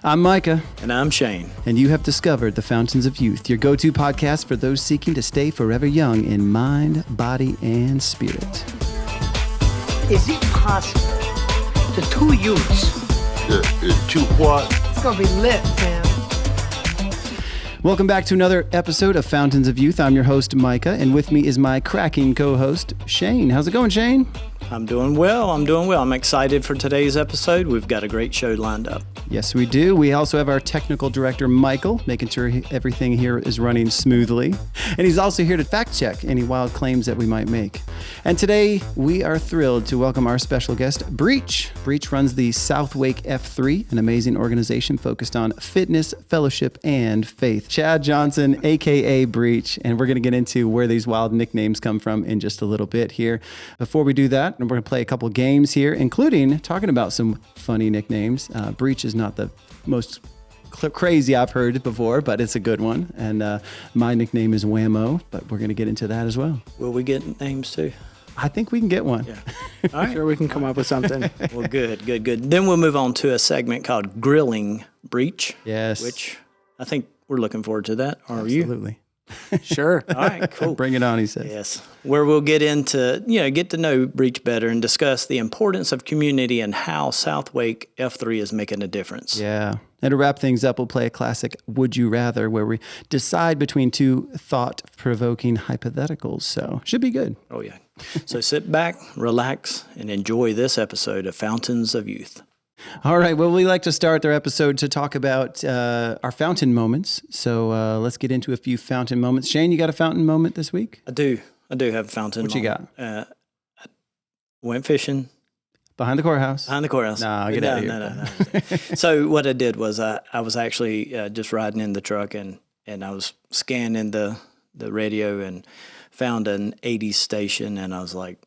I'm Micah. And I'm Shane. And you have discovered the Fountains of Youth, your go-to podcast for those seeking to stay forever young in mind, body, and spirit. Is it possible the two youths? Two what? It's gonna be lit, fam. Welcome back to another episode of Fountains of Youth. I'm your host, Micah, and with me is my cracking co-host, Shane. How's it going, Shane? I'm doing well. I'm excited for today's episode. We've got a great show lined up. Yes, we do. We also have our technical director, Michael, making sure everything here is running smoothly. And he's also here to fact check any wild claims that we might make. And today, we are thrilled to welcome our special guest, Breach. Breach runs the Southwake F3, an amazing organization focused on fitness, fellowship, and faith. Chad Johnson, a.k.a. Breach. And we're going to get into where these wild nicknames come from in just a little bit here. Before we do that, we're going to play a couple games here, including talking about some funny nicknames. Breach is not the most crazy I've heard before, but it's a good one. And my nickname is Whammo, but we're going to get into that as well. Will we get names too? I think we can get one. Yeah. All right. Sure, we can come up with something. Well, good. Then we'll move on to a segment called Grilling Breach. Yes. Which I think we're looking forward to that. Are Absolutely. Sure. you? All right, cool. Bring it on, he says. Yes, where we'll get into, get to know Breach better and discuss the importance of community and how Southwake F3 is making a difference. Yeah. And to wrap things up, we'll play a classic Would You Rather, where we decide between two thought-provoking hypotheticals. So should be good. Oh, yeah. So sit back, relax, and enjoy this episode of Fountains of Youth. All right. Well, we like to start our episode to talk about our fountain moments. So let's get into a few fountain moments. Shane, you got a fountain moment this week? I do have a fountain What moment. you got? I went fishing. Behind the courthouse? Behind the courthouse. Nah, get out of here. No. So what I did was I was actually just riding in the truck and I was scanning the radio and found an 80s station, and I was like,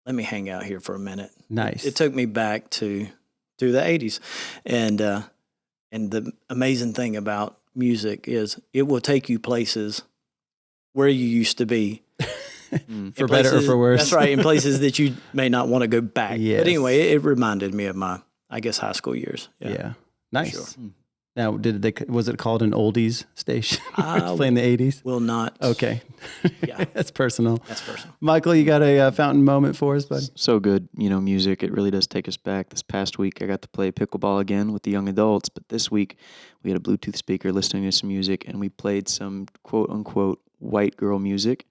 let me hang out here for a minute. Nice. It took me back to the 80s. And the amazing thing about music is it will take you places where you used to be. For better or for worse. That's right, in places that you may not want to go back. Yes. But anyway, it reminded me of my, I guess, high school years. Yeah. Nice. Sure. Now, was it called an oldies station? Playing the 80s? Will not. Okay. Yeah. That's personal. That's personal. Michael, you got a fountain moment for us, bud? So good. Music, it really does take us back. This past week, I got to play pickleball again with the young adults, but this week, we had a Bluetooth speaker listening to some music, and we played some quote-unquote white girl music.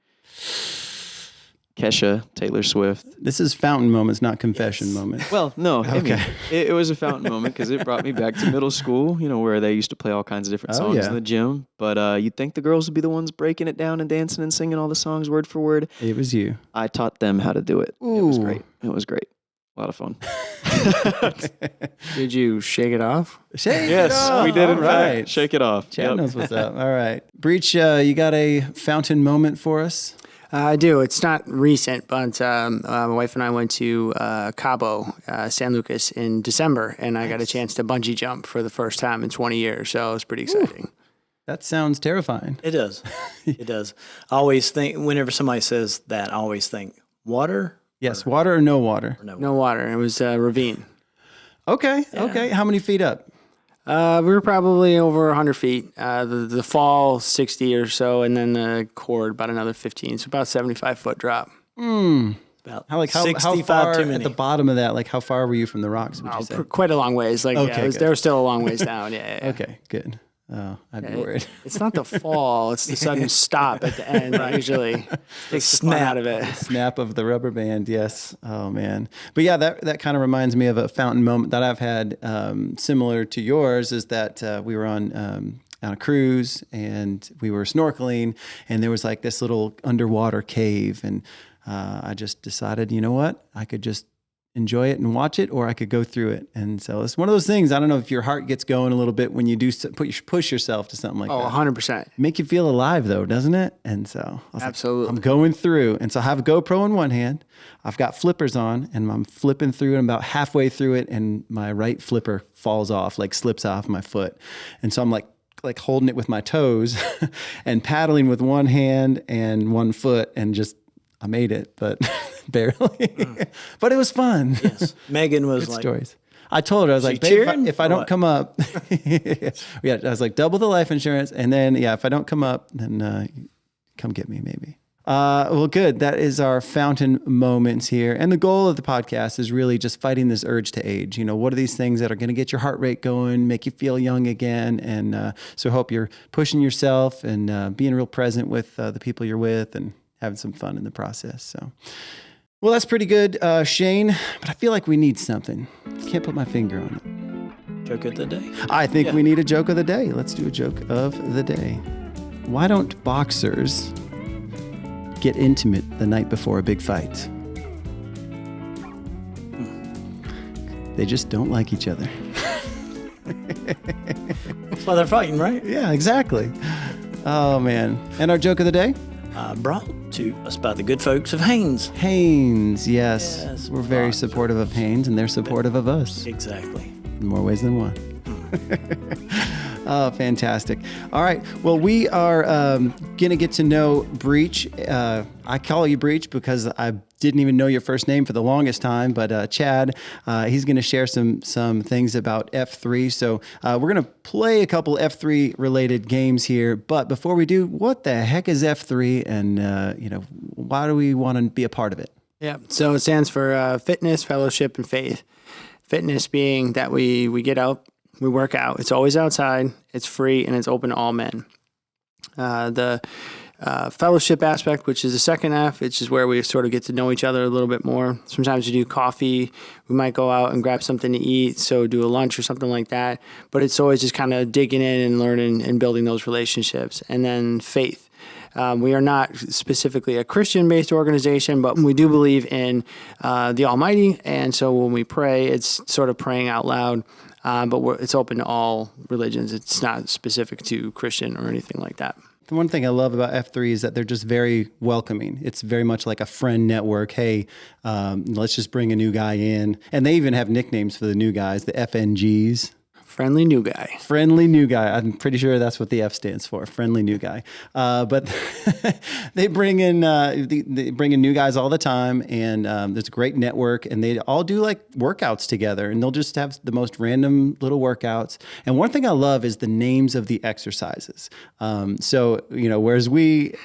Kesha, Taylor Swift. This is fountain moments, not confession moments. Well, no. Okay. I mean, it was a fountain moment because it brought me back to middle school, where they used to play all kinds of different songs in the gym. But you'd think the girls would be the ones breaking it down and dancing and singing all the songs word for word. It was you. I taught them how to do it. Ooh. It was great. A lot of fun. Did you shake it off? Shake Yes, it off. we did in All fact. right. Shake it off. Chad Yep. knows what's up. All right. Breach, you got a fountain moment for us? I do. It's not recent, but my wife and I went to Cabo, San Lucas in December, and I got a chance to bungee jump for the first time in 20 years. So it was pretty exciting. That sounds terrifying. It does. It does. I always think, whenever somebody says that, I always think, water? Yes, water or no water? Or No water. It was a ravine. Okay, okay. How many feet up? We were probably over 100 feet. The fall, 60 or so, and then the cord, about another 15. So about 75-foot drop. About How 65 far too at many. the bottom of that? Like, how far were you from the rocks, would you say? Quite a long ways. Like, Okay, good. they were still a long ways down. Yeah. Okay, good. Oh, I'd be worried. It's not the fall; it's the sudden stop at the end. That usually takes the fun out of it. Snap of the rubber band, yes. Oh, man. But yeah, that kind of reminds me of a fountain moment that I've had similar to yours, is that we were on a cruise and we were snorkeling, and there was like this little underwater cave, and I just decided, you know what? I could just enjoy it and watch it, or I could go through it. And so it's one of those things. I don't know if your heart gets going a little bit when you do push yourself to something like that. 100%. Make you feel alive though, doesn't it? And so I was Absolutely. like, I'm going through. And so I have a GoPro in one hand. I've got flippers on, and I'm flipping through, and about halfway through it, and my right flipper falls off, like slips off my foot. And so I'm like holding it with my toes and paddling with one hand and one foot, and just I made it, but barely. But it was fun. Yes. Megan was Good like, stories. I told her, I was like, babe, cheering if I or don't what? come up, yeah, I was like, double the life insurance. And then, yeah, if I don't come up, then come get me maybe. Well, good. That is our fountain moments here. And the goal of the podcast is really just fighting this urge to age. You know, what are these things that are going to get your heart rate going, make you feel young again? And so I hope you're pushing yourself and being real present with the people you're with and having some fun in the process. So, well, that's pretty good, Shane. But I feel like we need something. Can't put my finger on it. Joke of the day. I think we need a joke of the day. Let's do a joke of the day. Why don't boxers get intimate the night before a big fight? They just don't like each other. That's why they're fighting, right? Yeah, exactly. Oh, man. And our joke of the day? Brought to us by the good folks of Haynes. Haynes, yes. Yes, We're very boxers. supportive of Haynes, and they're supportive of us Exactly. in more ways than one. Oh, fantastic. All right. Well, we are going to get to know Breach. I call you Breach because I didn't even know your first name for the longest time, but Chad, he's going to share some things about F3. So we're going to play a couple F3 related games here. But before we do, what the heck is F3 and, why do we want to be a part of it? Yeah. So it stands for fitness, fellowship, and faith. Fitness being that we get out, we work out. It's always outside. It's free and it's open to all men. The fellowship aspect, which is the second F, which is where we sort of get to know each other a little bit more. Sometimes we do coffee. We might go out and grab something to eat, so do a lunch or something like that. But it's always just kind of digging in and learning and building those relationships. And then faith. We are not specifically a Christian-based organization, but we do believe in the Almighty. And so when we pray, it's sort of praying out loud. But it's open to all religions. It's not specific to Christian or anything like that. The one thing I love about F3 is that they're just very welcoming. It's very much like a friend network. Hey, let's just bring a new guy in. And they even have nicknames for the new guys, the FNGs. Friendly new guy. Friendly new guy. I'm pretty sure that's what the F stands for. Friendly new guy. But they bring in new guys all the time, and there's a great network, and they all do like workouts together, and they'll just have the most random little workouts. And one thing I love is the names of the exercises. So whereas we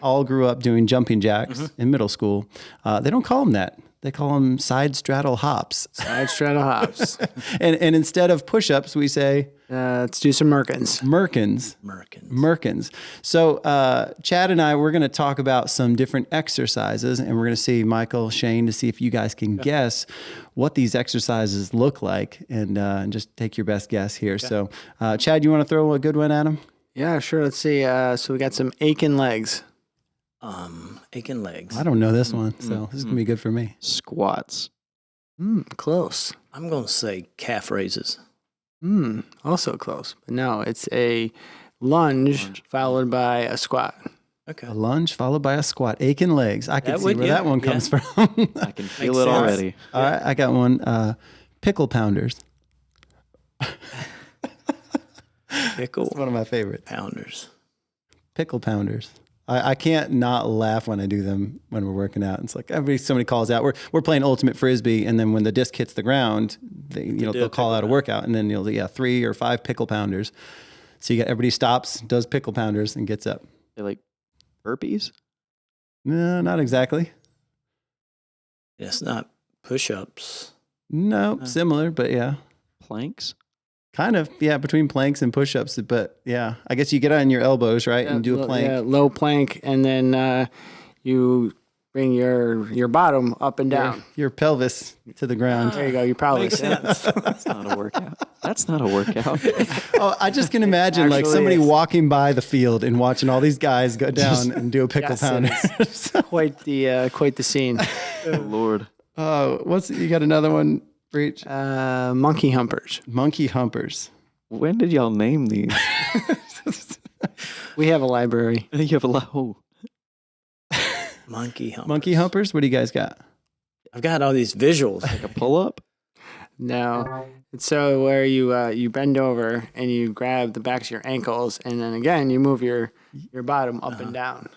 all grew up doing jumping jacks in middle school, they don't call them that. They call them side straddle hops. Side straddle hops. and instead of push-ups, we say... let's do some Merkins. Merkins. So Chad and I, we're going to talk about some different exercises, and we're going to see Michael, Shane, to see if you guys can guess what these exercises look like, and just take your best guess here. Okay. So Chad, you want to throw a good one at him? Yeah, sure. Let's see. So we got some aching legs. Aching legs. I don't know this one, so this is going to be good for me. Squats. Close. I'm going to say calf raises. Also close. But no, it's a lunge followed by a squat. Okay. A lunge followed by a squat. Aching legs. I can That see would- where yeah, that one yeah. comes from. I can feel Makes it sense. already. All right, I got one. Pickle pounders. Pickle One of my favorites. pounders. Pickle pounders. I can't not laugh when I do them when we're working out. It's like somebody calls out. We're playing ultimate frisbee, and then when the disc hits the ground, they'll call out a workout, and then 3 or 5 pickle pounders. So you got everybody stops, does pickle pounders, and gets up. They're like burpees. No, not exactly. It's not push-ups. No, similar, but yeah. Planks. Kind of, yeah, between planks and push-ups, but yeah, I guess you get on your elbows, right, and do a plank. Yeah, low plank, and then you bring your bottom up and down. Your pelvis to the ground. There you go. You probably Makes sense. That's not a workout. That's not a workout. Oh, I just can imagine like Actually somebody is. walking by the field and watching all these guys go down and do a pickle Yes, pounder. quite the scene. Oh, Lord. Oh, you got another one, Breach? Monkey humpers. Monkey humpers. When did y'all name these? We have a library. You have a lot. Oh. Monkey humpers. Monkey humpers? What do you guys got? I've got all these visuals. Like a pull up? No, it's so where you bend over and you grab the backs of your ankles, and then again you move your bottom up and down.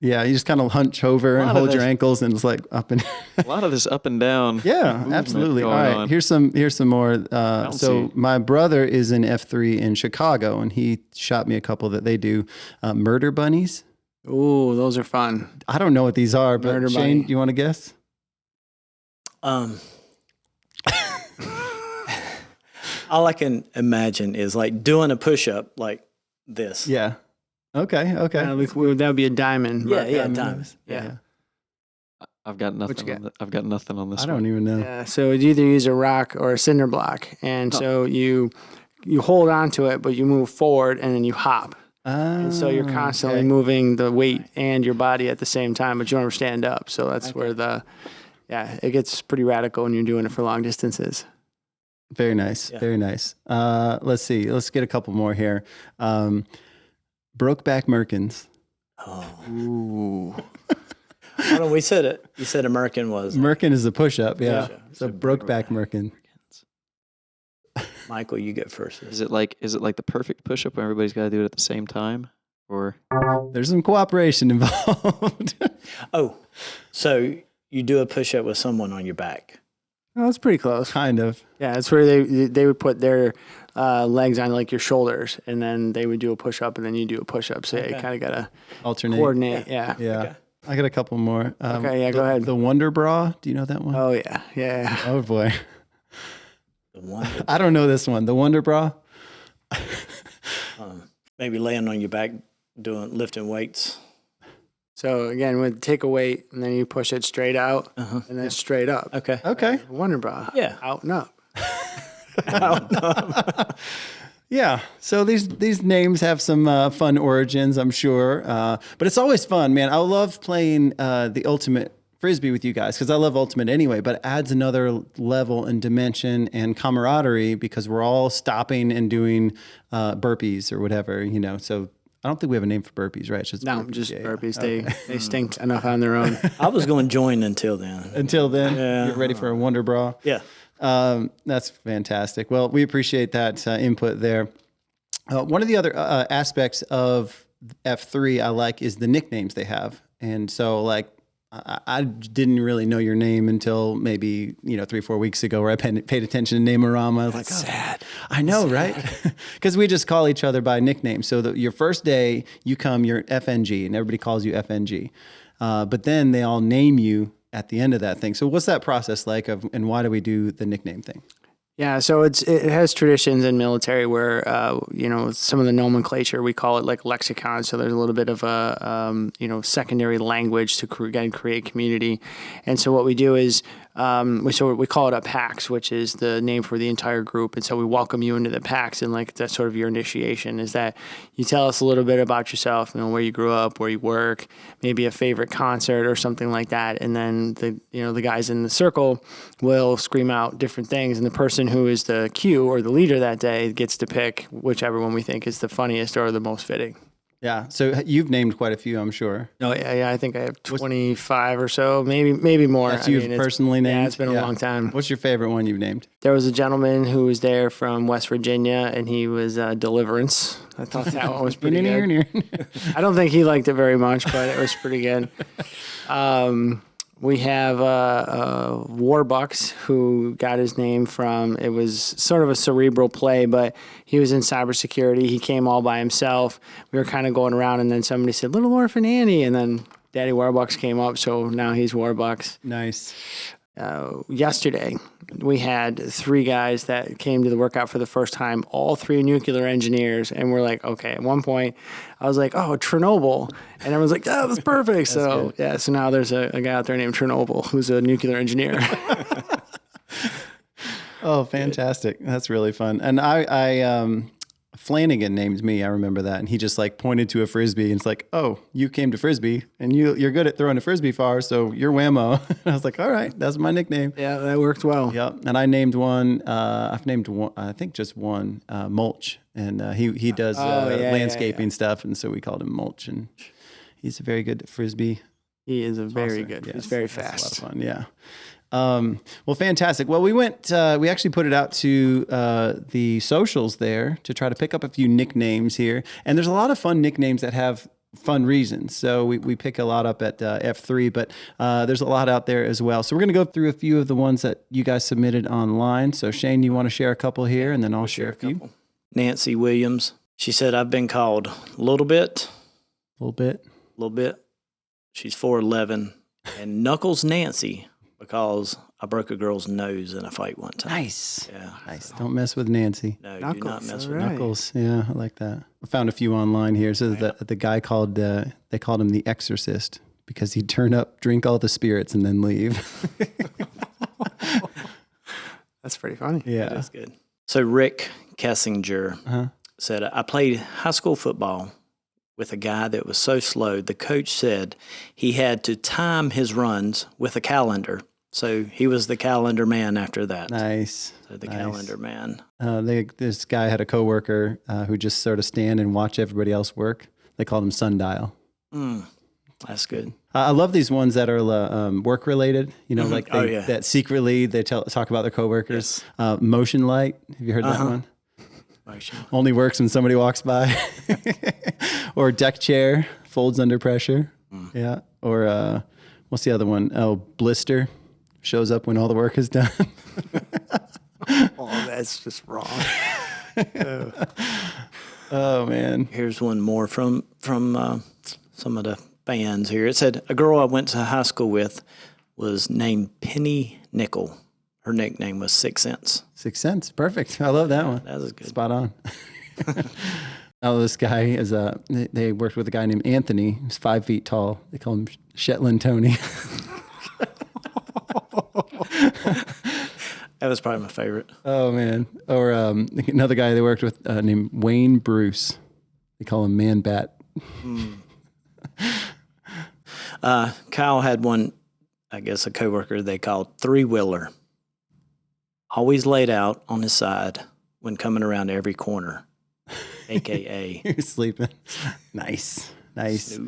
Yeah, you just kind of hunch over and lot of hold your this- ankles, and it's like up and. A lot of this up and down. Yeah, movement absolutely. All going right, on. here's some more. So Bouncy. my brother is in F3 in Chicago, and he shot me a couple that they do. Murder bunnies. Ooh, those are fun. I don't know what these are, but Murder Shane, bunny. you want to guess? All I can imagine is like doing a push-up like this. Yeah. Okay. Okay. That would be a diamond. Yeah, but- yeah, diamonds. Yeah. I've got nothing. you got? I've got nothing on this I one. don't even know. Yeah, so you either use a rock or a cinder block, and so you hold on to it, but you move forward and then you hop, and so you're constantly moving the weight and your body at the same time, but you don't ever stand up. So that's where it gets pretty radical when you're doing it for long distances. Very nice. Very nice. Let's see. Let's get a couple more here. Brokeback Merkins. Ooh. Hold on, we said it. You said American was. Merkin is a push-up. Yeah. Yeah. So Brokeback Merkin. Michael, you go first. Is it like the perfect push-up where everybody's got to do it at the same time, or There's some cooperation involved. Oh, so you do a push-up with someone on your back. Oh, that's pretty close. Kind of. Yeah, it's where they would put their legs on like your shoulders, and then they would do a push up, and then you do a push up. So yeah, you kind of gotta Alternate. coordinate. Yeah. Yeah. I got a couple more. Okay, yeah, go ahead. The Wonder Bra. Do you know that one? Oh yeah, yeah. Oh boy. The one, I don't know this one. The Wonder Bra. maybe laying on your back, lifting weights. So again, with take a weight, and then you push it straight out, and then straight up. Okay. Okay. Wonder bra. Yeah. Out and up. Yeah. So these names have some fun origins, I'm sure. But it's always fun, man. I love playing the ultimate frisbee with you guys because I love ultimate anyway. But it adds another level and dimension and camaraderie because we're all stopping and doing burpees or whatever, you know. So I don't think we have a name for burpees, right? It's just No, burpees. just Yeah, yeah. burpees. They stink enough on their own. I was going to join until then. Until then, Yeah. get ready for a Wonder Bra. Yeah. That's fantastic. Well, we appreciate that input there. One of the other aspects of F3 I like is the nicknames they have. And so, like, I didn't really know your name until maybe 3-4 weeks ago, where I paid attention to Nameorama. I was like, sad. I know, right? Because we just call each other by nicknames. So your first day, you're FNG, and everybody calls you FNG. But then they all name you at the end of that thing. So what's that process like, and why do we do the nickname thing? Yeah, so it has traditions in military where some of the nomenclature we call it like lexicon. So there's a little bit of a secondary language to create community, and so what we do is we call it a PAX, which is the name for the entire group, and so we welcome you into the PAX, and like that's sort of your initiation. Is that you tell us a little bit about yourself, where you grew up, where you work, maybe a favorite concert or something like that, and then the guys in the circle will scream out different things, and the person who is the cue or the leader that day gets to pick whichever one we think is the funniest or the most fitting. Yeah. So you've named quite a few, I'm sure. Oh yeah. I think I have 25 or so, maybe more. That's you've personally named? Yeah, it's been a long time. What's your favorite one you've named? There was a gentleman who was there from West Virginia, and he was Deliverance. I thought that one was pretty good. I don't think he liked it very much, but it was pretty good. We have Warbucks, who got his name from, it was sort of a cerebral play, but he was in cybersecurity. He came all by himself. We were kind of going around, and then somebody said, Little Orphan Annie, and then Daddy Warbucks came up, so now he's Warbucks. Nice. Yesterday, we had 3 guys that came to the workout for the first time, all 3 nuclear engineers, and we're like, okay, at one point, I was like, oh, Chernobyl, and everyone's like, oh, that's perfect. So now there's a guy out there named Chernobyl who's a nuclear engineer. Oh, fantastic. That's really fun. And I Flanagan named me. I remember that. And he just like pointed to a Frisbee and it's like, oh, you came to Frisbee and you're good at throwing a Frisbee far. So you're Whammo. I was like, all right, that's my nickname. Yeah, that worked well. Yep. And I named one, I've named one, I think just one, Mulch. And he does landscaping stuff. And so we called him Mulch. And he's a very good Frisbee. He is very tosser. good. Yes, He's very that's fast. a lot of fun. Yeah. Well, fantastic. Well, we actually put it out to the socials there to try to pick up a few nicknames here. And there's a lot of fun nicknames that have fun reasons. So we pick a lot up at F3, but there's a lot out there as well. So we're going to go through a few of the ones that you guys submitted online. So Shane, you want to share a couple here, and then I'll share a few. Nancy Williams. She said, I've been called a little bit. She's 4'11", and Knuckles Nancy because I broke a girl's nose in a fight one time. Nice. Yeah. Nice. Don't mess with Nancy. No, Knuckles, do not mess all with right. Knuckles. Yeah, I like that. I found a few online here. So the guy called, they called him the Exorcist because he'd turn up, drink all the spirits, and then leave. That's pretty funny. Yeah. That's good. So Rick Kessinger said, I played high school football with a guy that was so slow, the coach said he had to time his runs with a calendar. So he was the calendar man after that. Nice. So the calendar man. This guy had a coworker who just sort of stand and watch everybody else work. They called him sundial. That's good. I love these ones that are work related. You know, like that secretly they talk about their coworkers. Yes. Motion light. Have you heard that one? Motion. Only works when somebody walks by. Or deck chair folds under pressure. Yeah. Or what's the other one? Oh, blister shows up when all the work is done. Oh, that's just wrong. Oh man. Here's one more from some of the fans here. It said, a girl I went to high school with was named Penny Nickel. Her nickname was 6 Cents. 6 Cents. Perfect. I love that one. That was good. Spot on. Oh, this guy is they worked with a guy named Anthony. He's 5 feet tall. They call him Shetland Tony. That was probably my favorite. Oh man. Or another guy they worked with named Wayne Bruce. They call him Man Bat. Kyle had one, I guess a coworker they called three-wheeler. Always laid out on his side when coming around every corner, a.k.a. He was sleeping. Nice. snooze.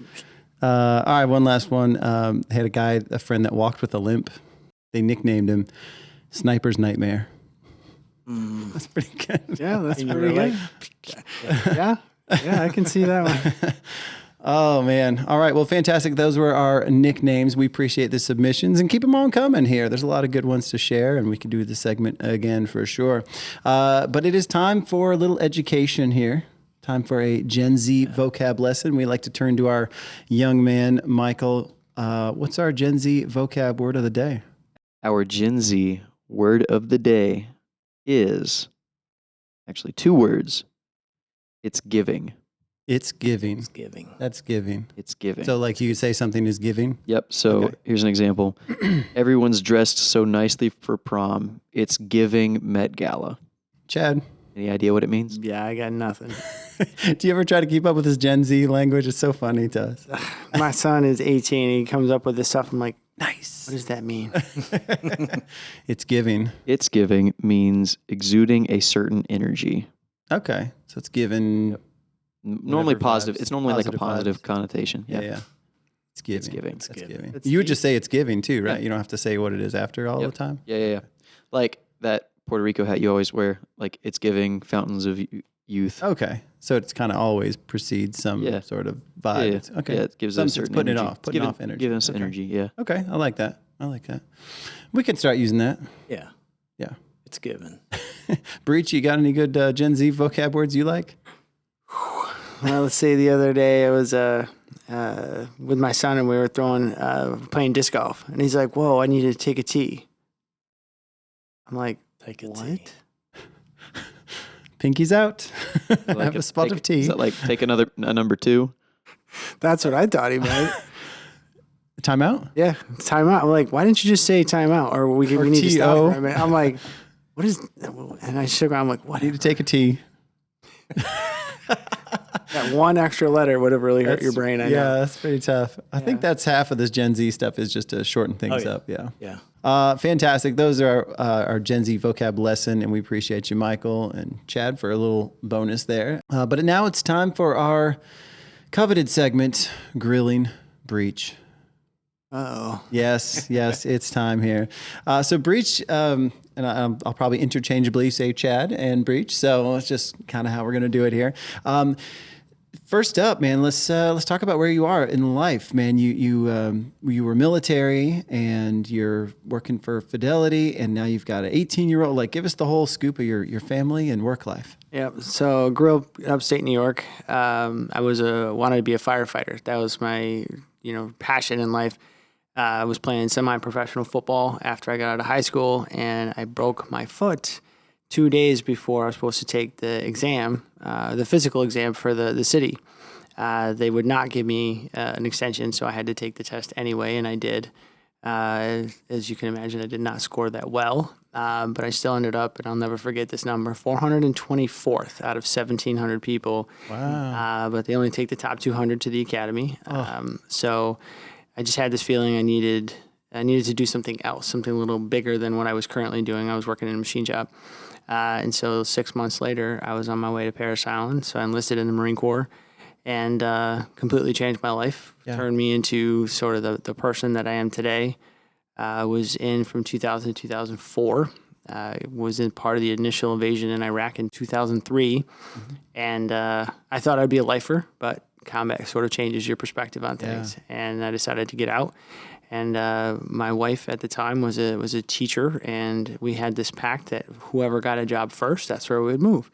All right, one last one. Had a friend that walked with a limp. They nicknamed him Sniper's Nightmare. That's pretty good. Yeah, that's And you pretty were good. Yeah, I can see that one. Oh, man. All right. Well, fantastic. Those were our nicknames. We appreciate the submissions and keep them on coming here. There's a lot of good ones to share, and we could do the segment again for sure. But it is time for a little education here. Time for a Gen Z vocab lesson. We like to turn to our young man, Michael. What's our Gen Z vocab word of the day? Our Gen Z word of the day is actually 2 words. It's giving. It's giving. It's giving. That's giving. It's giving. So, like you could say something is giving. Yep. So Okay. here's an example. Everyone's dressed so nicely for prom. It's giving Met Gala. Chad, Any idea what it means? Yeah, I got nothing. do you ever try to keep up with this Gen Z language? It's so funny to us. My son is 18. He comes up with this stuff. I'm like, Nice. what does that mean? It's giving. It's giving means exuding a certain energy. Okay. So it's given. Normally Whatever positive. vibes. It's normally like a Positive positive vibes. connotation. Yeah. It's giving. giving. It's It's giving. giving. It's You would deep. just say it's giving too, right? Yeah. You don't have to say what it is after all Yep. the time. Yeah. Like that Puerto Rico hat you always wear. Like it's giving fountains of youth. Okay. So it's kind of always precedes some Yeah. sort of Yeah, vibe. yeah. It's- Okay. Yeah, it gives Some- us it's certain putting energy. it off. It's Putting giving, off energy. Giving us Okay. energy. Yeah. Okay. I like that. We can start using that. Yeah, Yeah. it's given. Breach, you got any good Gen Z vocab words you like? Well, let's see. The other day I was with my son and we were playing disc golf, and he's like, "Whoa, I need to take a tee." I'm like, Take a "What?" tee. Pinky's out. Like Have a spot of tea. Is that like take a number 2? That's what I thought he meant. Timeout? Yeah, timeout. I'm like, why didn't you just say timeout? Or we need to stop T.O. for a minute. I'm like, what is? And I shook. I'm like, what? Need to take a tea. That one extra letter would have really hurt your brain. I know. Yeah, that's pretty tough. I think that's half of this Gen Z stuff is just to shorten things yeah. up. Yeah. Yeah. Fantastic. Those are our Gen Z vocab lesson, and we appreciate you, Michael and Chad, for a little bonus there. But now it's time for our coveted segment, Grilling Breach. Uh-oh. Yes, it's time here. So Breach, and I'll probably interchangeably say Chad and Breach. So it's just kind of how we're going to do it here. First up, man, let's talk about where you are in life, man. You were military, and you're working for Fidelity, and now you've got an 18-year-old. Like, give us the whole scoop of your family and work life. Yeah. So grew up in upstate New York. I wanted to be a firefighter. That was my passion in life. I was playing semi-professional football after I got out of high school, and I broke my foot 2 days before I was supposed to take the exam, the physical exam for the city. They would not give me an extension, so I had to take the test anyway, and I did. As you can imagine, I did not score that well, but I still ended up, and I'll never forget this number, 424th out of 1,700 people. Wow. But they only take the top 200 to the academy. So I just had this feeling I needed to do something else, something a little bigger than what I was currently doing. I was working in a machine shop. And so 6 months later, I was on my way to Parris Island. So I enlisted in the Marine Corps and completely changed my life, turned me into sort of the person that I am today. Was in from 2000 to 2004. Was in part of the initial invasion in Iraq in 2003. And I thought I'd be a lifer, but combat sort of changes your perspective on things. And I decided to get out. And my wife at the time was a teacher, and we had this pact that whoever got a job first, that's where we would move.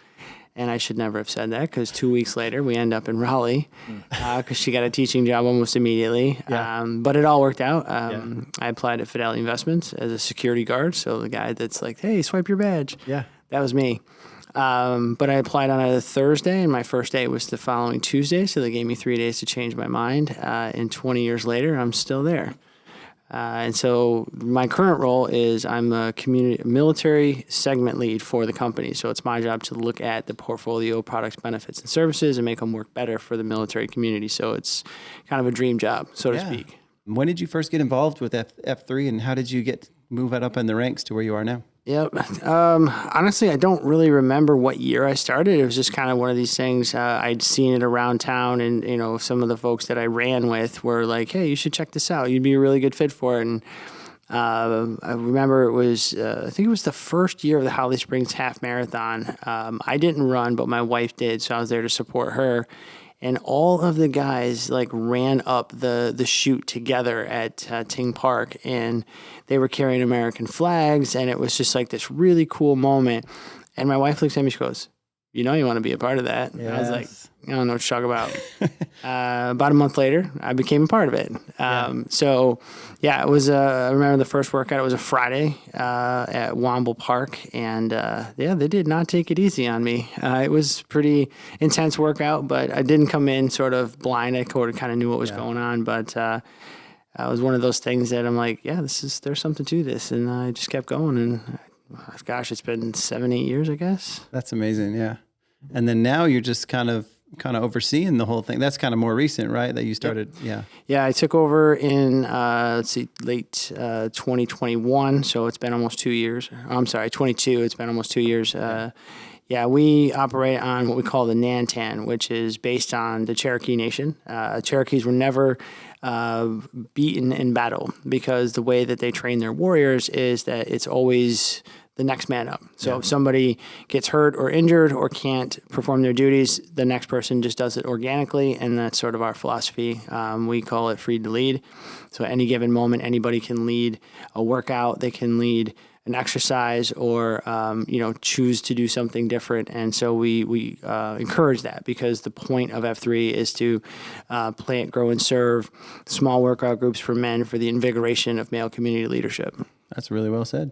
And I should never have said that, because 2 weeks later we end up in Raleigh because she got a teaching job almost immediately. But it all worked out. I applied at Fidelity Investments as a security guard, so the guy that's like, hey, swipe your badge. Yeah. That was me. But I applied on a Thursday, and my first day was the following Tuesday, so they gave me 3 days to change my mind. And 20 years later, I'm still there. And so my current role is I'm a military segment lead for the company. So it's my job to look at the portfolio, products, benefits, and services and make them work better for the military community. So it's kind of a dream job, so to speak. When did you first get involved with F3, and how did you move it up in the ranks to where you are now? Yep. Honestly, I don't really remember what year I started. It was just kind of one of these things. I'd seen it around town, and some of the folks that I ran with were like, "Hey, you should check this out. You'd be a really good fit for it." And I remember it was, I think it was the first year of the Holly Springs Half Marathon. I didn't run, but my wife did, so I was there to support her. And all of the guys ran up the chute together at Ting Park, and they were carrying American flags, and it was just this really cool moment. And my wife looks at me, she goes, you want to be a part of that. Yes. And I was like, I don't know what you're talking about. About a month later, I became a part of it. It was, I remember the first workout, it was a Friday at Womble Park. And they did not take it easy on me. It was pretty intense workout, but I didn't come in sort of blind. I kind of knew what was going on. But it was one of those things that I'm like, there's something to this. And I just kept going. And gosh, it's been 7-8 years, I guess. That's amazing. Yeah. And then now you're just kind of overseeing the whole thing. That's kind of more recent, right? That you started. Yep. Yeah. I took over in, late 2021. So it's been almost 2 years. I'm sorry, 22. It's been almost 2 years. We operate on what we call the Nantan, which is based on the Cherokee Nation. Cherokees were never beaten in battle because the way that they train their warriors is that it's always the next man up. So if somebody gets hurt or injured or can't perform their duties, the next person just does it organically, and that's sort of our philosophy. We call it free to lead. So at any given moment, anybody can lead a workout, they can lead an exercise, or choose to do something different. And so we encourage that, because the point of F3 is to plant, grow, and serve small workout groups for men for the invigoration of male community leadership. That's really well said.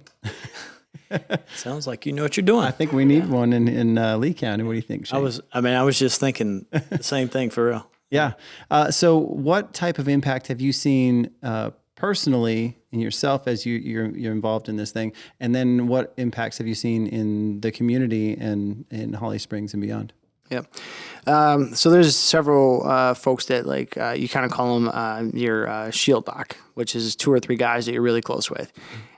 Sounds like you know what you're doing. I think we need one in Lee County. What do you think, Shane? I was just thinking the same thing for real. Yeah. So what type of impact have you seen personally in yourself as you're involved in this thing? And then what impacts have you seen in the community and in Holly Springs and beyond? Yep. So there's several folks that you kind of call them your shield doc, which is 2 or 3 guys that you're really close with.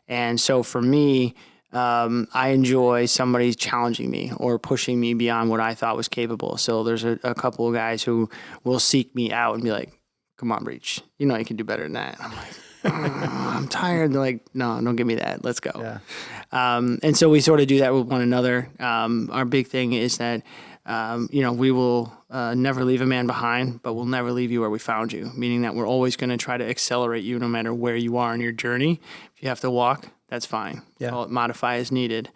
And so for me, I enjoy somebody challenging me or pushing me beyond what I thought was capable. So there's a couple of guys who will seek me out and be like, come on, Breach, you can do better than that. I'm like, I'm tired. They're like, no, don't give me that. Let's go. Yeah. And so we sort of do that with one another. Our big thing is that we will never leave a man behind, but we'll never leave you where we found you, meaning that we're always going to try to accelerate you no matter where you are in your journey. If you have to walk, that's fine. Yeah. Call it modify as needed.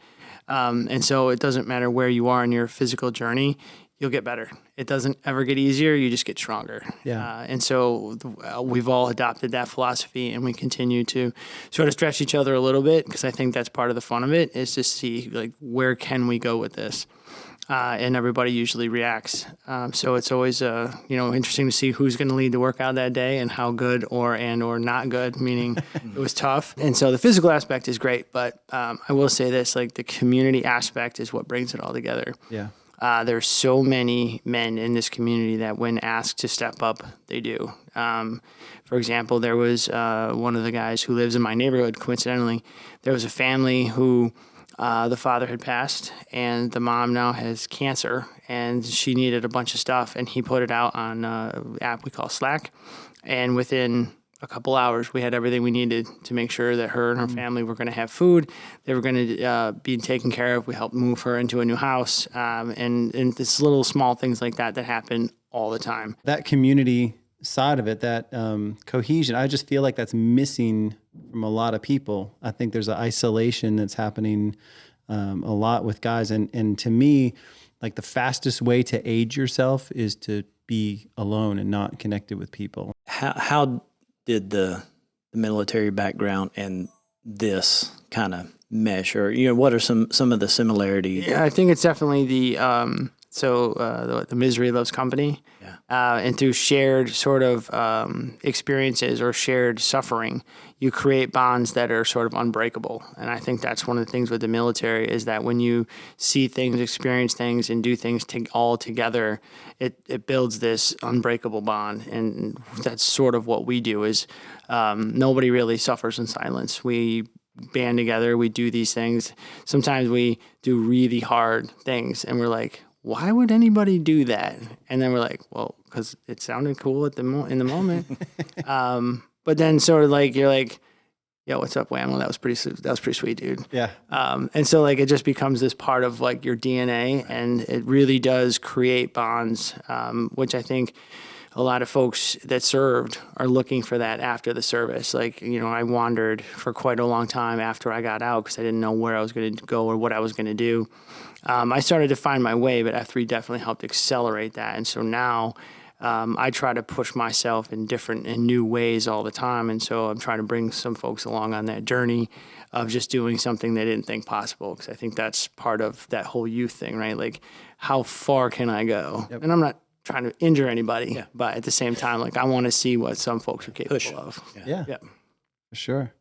And so it doesn't matter where you are in your physical journey, you'll get better. It doesn't ever get easier. You just get stronger. Yeah. And so we've all adopted that philosophy, and we continue to sort of stretch each other a little bit, because I think that's part of the fun of it, is to see like, where can we go with this? And everybody usually reacts. So it's always, interesting to see who's going to lead the workout that day and how good or not good, meaning it was tough. And so the physical aspect is great, but I will say this, like the community aspect is what brings it all together. Yeah. There's so many men in this community that when asked to step up, they do. For example, there was one of the guys who lives in my neighborhood, coincidentally, there was a family who the father had passed, and the mom now has cancer, and she needed a bunch of stuff, and he put it out on an app we call Slack, and within a couple hours, we had everything we needed to make sure that her and her family were going to have food. They were going to be taken care of. We helped move her into a new house, and this little small things like that happen all the time. That community side of it, that cohesion, I just feel like that's missing from a lot of people. I think there's an isolation that's happening a lot with guys. And to me, like the fastest way to age yourself is to be alone and not connected with people. How did the military background and this kind of mesh, or what are some of the similarities? Yeah, I think it's definitely the misery loves company. Yeah. And through shared sort of experiences or shared suffering, you create bonds that are sort of unbreakable. And I think that's one of the things with the military, is that when you see things, experience things, and do things all together, it builds this unbreakable bond. And that's sort of what we do, is nobody really suffers in silence. We band together, we do these things. Sometimes we do really hard things, and we're like, why would anybody do that? And then we're like, well, because it sounded cool in the moment. But then sort of like, you're like, yo, what's up, Whammo? That was pretty sweet, dude. Yeah. And so like, it just becomes this part of like your DNA, and it really does create bonds, which I think a lot of folks that served are looking for that after the service. Like, I wandered for quite a long time after I got out, because I didn't know where I was going to go or what I was going to do. I started to find my way, but F3 definitely helped accelerate that. And so now I try to push myself in different and new ways all the time. And so I'm trying to bring some folks along on that journey of just doing something they didn't think possible, because I think that's part of that whole youth thing, right? Like, how far can I go? Yep. And I'm not trying to injure anybody, but at the same time, like, I want to see what some folks are capable of. Yeah, for sure.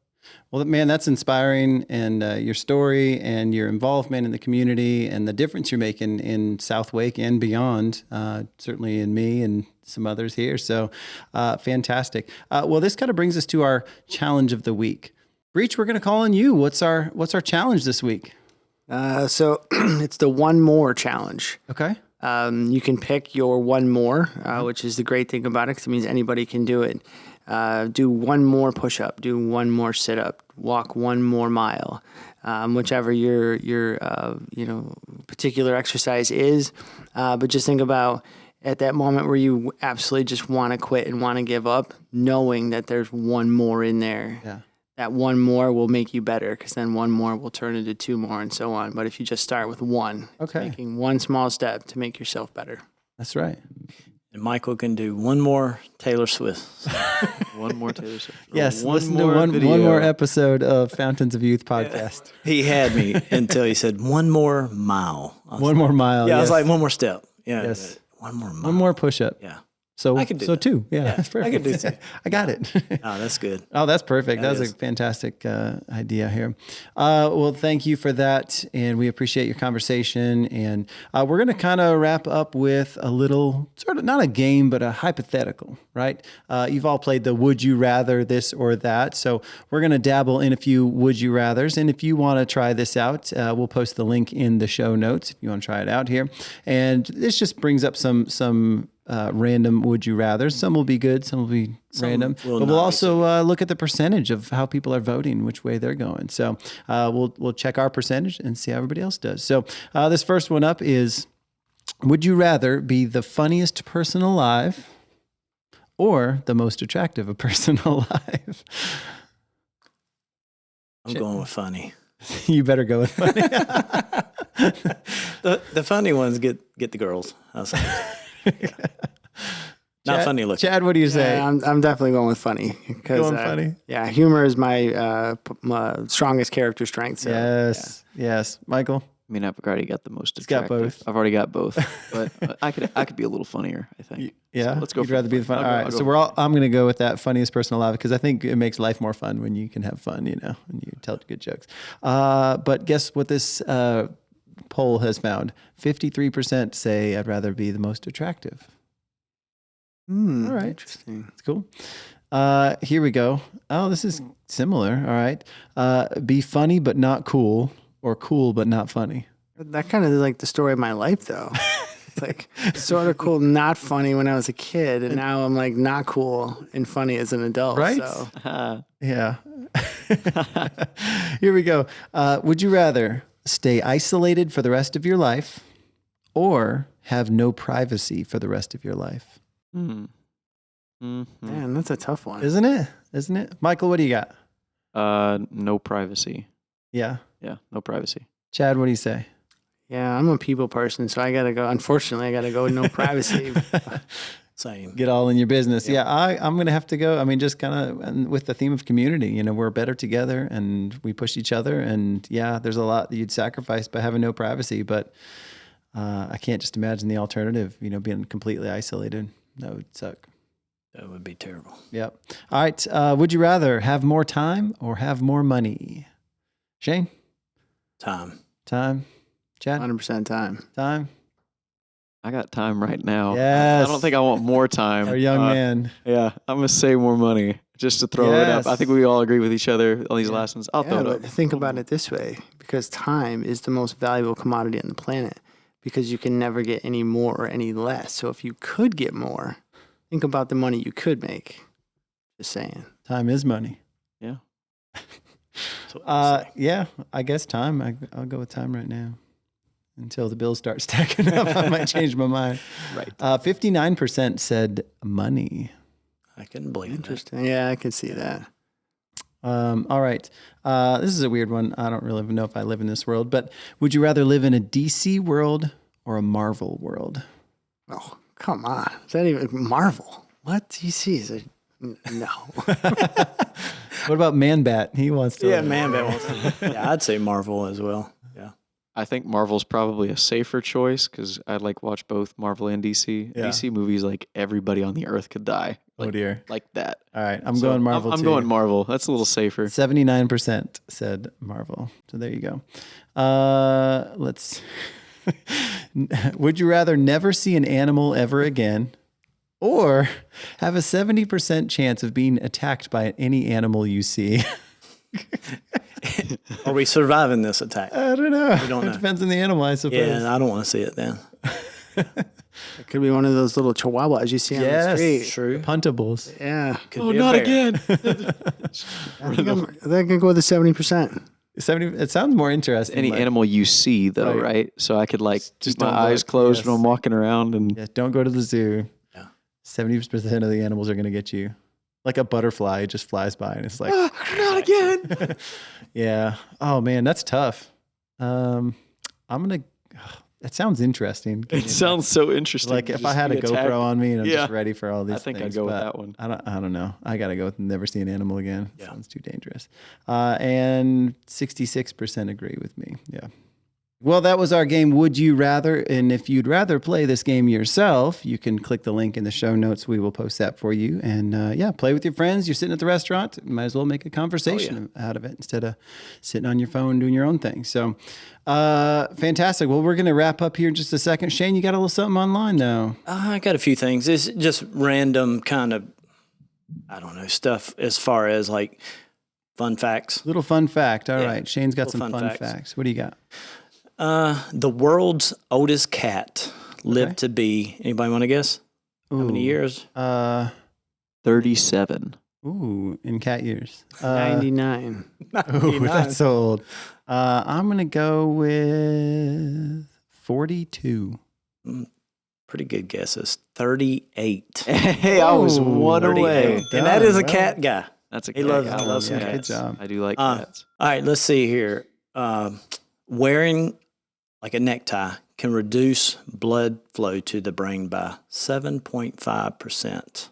Well, man, that's inspiring, and your story and your involvement in the community and the difference you're making in South Wake and beyond, certainly in me and some others here. So fantastic. Well, this kind of brings us to our challenge of the week. Breach, we're going to call on you. What's our challenge this week? So it's the one more challenge. Okay. You can pick your one more, which is the great thing about it, because it means anybody can do it. Do one more push-up, do one more sit-up, walk one more mile, whichever your particular exercise is. But just think about at that moment where you absolutely just want to quit and want to give up, knowing that there's one more in there. Yeah. That one more will make you better, because then one more will turn into two more and so on. But if you just start with one, making one small step to make yourself better. That's right. And Michael can do one more Taylor Swift. One more Taylor Swift. Yes, listen to one more episode of Fountains of Youth podcast. He had me until he said one more mile. One more mile. Yeah, yes. I was like, one more step. Yeah. Yes. One more mile. One more push-up. Yeah. So I could do that. Two. Yeah, that's perfect. I could do two. I got it. Oh, that's good. Oh, that's perfect. That was a fantastic idea here. Well, thank you for that. And we appreciate your conversation. And we're going to kind of wrap up with a little sort of, not a game, but a hypothetical, right? You've all played the would you rather this or that. So we're going to dabble in a few would you rathers. And if you want to try this out, we'll post the link in the show notes if you want to try it out here. And this just brings up some random would you rather. Some will be good, some will be random. But we'll also look at the percentage of how people are voting, which way they're going. So we'll check our percentage and see how everybody else does. So this first one up is, Would you rather be the funniest person alive or the most attractive person alive? I'm going with funny. You better go with funny. The funny ones get the girls. I'll say. Not Chad, funny looking. Chad, what do you say? Yeah, I'm definitely going with funny. Going funny? Yeah, humor is my strongest character strength. So, Yes. Michael? I mean, I've already got the most He's got attractive. both. I've already got both, but I could be a little funnier, I think. Yeah, So let's go. You'd rather be the fun. I'll All go- right, I'll so go. I'm going to go with that funniest person alive because I think it makes life more fun when you can have fun, and you tell good jokes. But guess what this poll has found? 53% say I'd rather be the most attractive. All right, Interesting. that's cool. Here we go. Oh, this is similar. All right, be funny but not cool, or cool but not funny. That kind of is like the story of my life, though. It's like sort of cool, not funny when I was a kid, and now I'm like not cool and funny as an adult. Right? So. Yeah. Here we go. Would you rather stay isolated for the rest of your life or have no privacy for the rest of your life? Hmm. Mhm. Man, that's a tough one. Isn't it? Isn't it? Michael, what do you got? No privacy. Yeah. Yeah, no privacy. Chad, what do you say? Yeah, I'm a people person, so I gotta go. Unfortunately, I gotta go with no privacy. Same. Get all in your business. Yeah, I'm going to have to go. I mean, just kind of with the theme of community, we're better together and we push each other. And yeah, there's a lot that you'd sacrifice by having no privacy, but I can't just imagine the alternative, being completely isolated. That would suck. That would be terrible. Yep. All right. Would you rather have more time or have more money? Shane? Time. Time? Chad? 100% time. Time? I got time right now. Yes. I don't think I want more time. Our young man. Yeah, I'm gonna save more money just to throw it up. I Yes. think we all agree with each other on these last ones. I'll throw Yeah, it up. but think about it this way, because time is the most valuable commodity on the planet, because you can never get any more or any less. So if you could get more, think about the money you could make. Just saying. Time is money. Yeah. That's what I say. Yeah, I guess time. I'll go with time right now. Until the bills start stacking up, I might change my mind. Right. 59% said money. I couldn't believe it. Interesting. Yeah, I can see that. All right. This is a weird one. I don't really know if I live in this world, but would you rather live in a DC world or a Marvel world? Oh, come on. Is that even Marvel? What DC is it? No. What about Man Bat? He wants to. Yeah, live- man, that was. Yeah, I'd say Marvel as well. Yeah. I think Marvel's probably a safer choice because I'd watch both Marvel and DC. Yeah. DC movies, everybody on the earth could die. Oh dear. Like that. All right, I'm So going Marvel. I'm too. going Marvel. That's a little safer. 79% said Marvel. So there you go. Let's. Would you rather never see an animal ever again, or have a 70% chance of being attacked by any animal you see? Are we surviving this attack? I don't know. We don't It know. depends on the animal, I suppose. Yeah, I don't want to see it then. It could be one of those little chihuahuas you see on the Yes. street. True. Puntables. Yeah. Could be a bear. I think I can go with the 70%. 70. It sounds more interesting. Any like- animal you see, though, Right. right? So I could Just keep my don't eyes look. closed Yes. when I'm walking around and Yeah, don't go to the zoo. Yeah. 70% of the animals are going to get you. Like a butterfly, it just flies by and it's like, not again. yeah. Oh man, that's tough. I'm gonna. That sounds interesting. It sounds so interesting. Like to if I just had a be GoPro attacked. on me and I'm Yeah. just ready for all these I think things, I'd go with but that one. I don't know. I gotta go with never see an animal again. Yeah. Sounds too dangerous. And 66% agree with me. Yeah. Well, that was our game, Would You Rather? And if you'd rather play this game yourself, you can click the link in the show notes. We will post that for you. And play with your friends. You're sitting at the restaurant. You might as well make a conversation out of it instead of sitting on your phone doing your own thing. So fantastic. Well, we're going to wrap up here in just a second. Shane, you got a little something online, though. I got a few things. It's just random kind of, I don't know, stuff as far as fun facts. Little fun fact. All right. Yeah, Shane's got little some fun fun facts. facts. What do you got? The world's oldest cat lived to be, anybody want to guess? How many years? 37. In cat years. 99. Ooh, that's old. I'm going to go with 42. Pretty good guesses. 38. Hey, I was one 38. away. And that is a Well, cat guy. That's a He cat. loves- I he love loves cats. cats. Good job. I do like Uh, cats. All right, let's see here. Wearing like a necktie can reduce blood flow to the brain by 7.5%.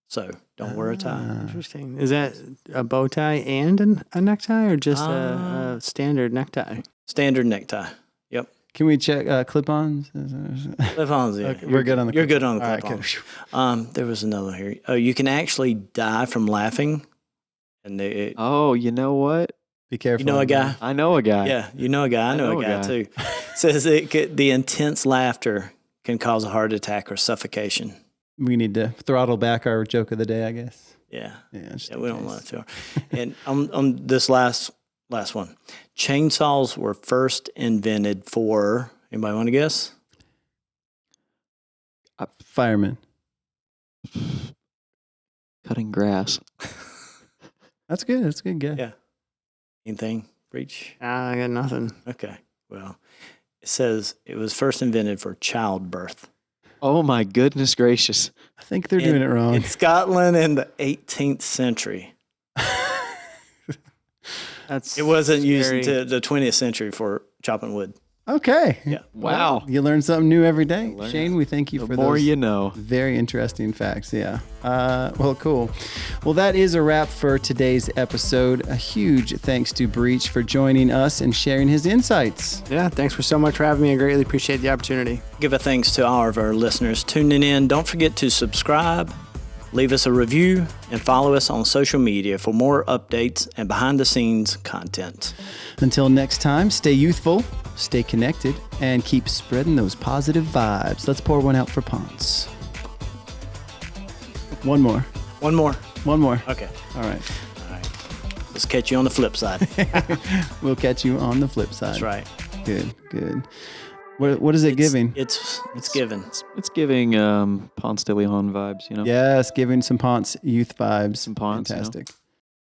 So don't wear a tie. Interesting. Is that a bow tie and a necktie, or just a standard necktie? Standard necktie. Yep. Can we check clip-ons? Clip-ons. Yeah. Okay, we're good on the You're good on the All right, clip-ons. There was another here. Oh, you can actually die from laughing. And Oh, you know what? Be careful. you know a guy? I know a guy. Yeah, you know a guy. I know a guy too. Says the intense laughter can cause a heart attack or suffocation. We need to throttle back our joke of the day, I guess. Yeah. Yeah, just Yeah, in we don't case. want to. And on this last one, chainsaws were first invented for. Anybody want to guess? Fireman. Cutting grass. That's good. That's a good guess. Yeah. Anything? Breach? I got nothing. Okay. Well, it says it was first invented for childbirth. Oh my goodness gracious. I think they're doing it wrong. In Scotland in the 18th century. That's It wasn't used scary. until the 20th century for chopping wood. Okay. Yeah. Wow. You learn something new every day. Learn. Shane, we thank you The for more those you know. very interesting facts. Yeah. Well, cool. Well, that is a wrap for today's episode. A huge thanks to Breach for joining us and sharing his insights. Yeah, thanks for so much for having me. I greatly appreciate the opportunity. Give a thanks to all of our listeners tuning in. Don't forget to subscribe, leave us a review, and follow us on social media for more updates and behind-the-scenes content. Until next time, stay youthful, stay connected, and keep spreading those positive vibes. Let's pour one out for Ponce. One more. One more. One more. Okay. All right. Let's catch you on the flip side. We'll catch you on the flip side. That's right. Good, good. What is it giving? It's given. It's giving Ponce de Leon vibes, you know? Yes, giving some Ponce youth vibes. Some Ponce, you know? Fantastic.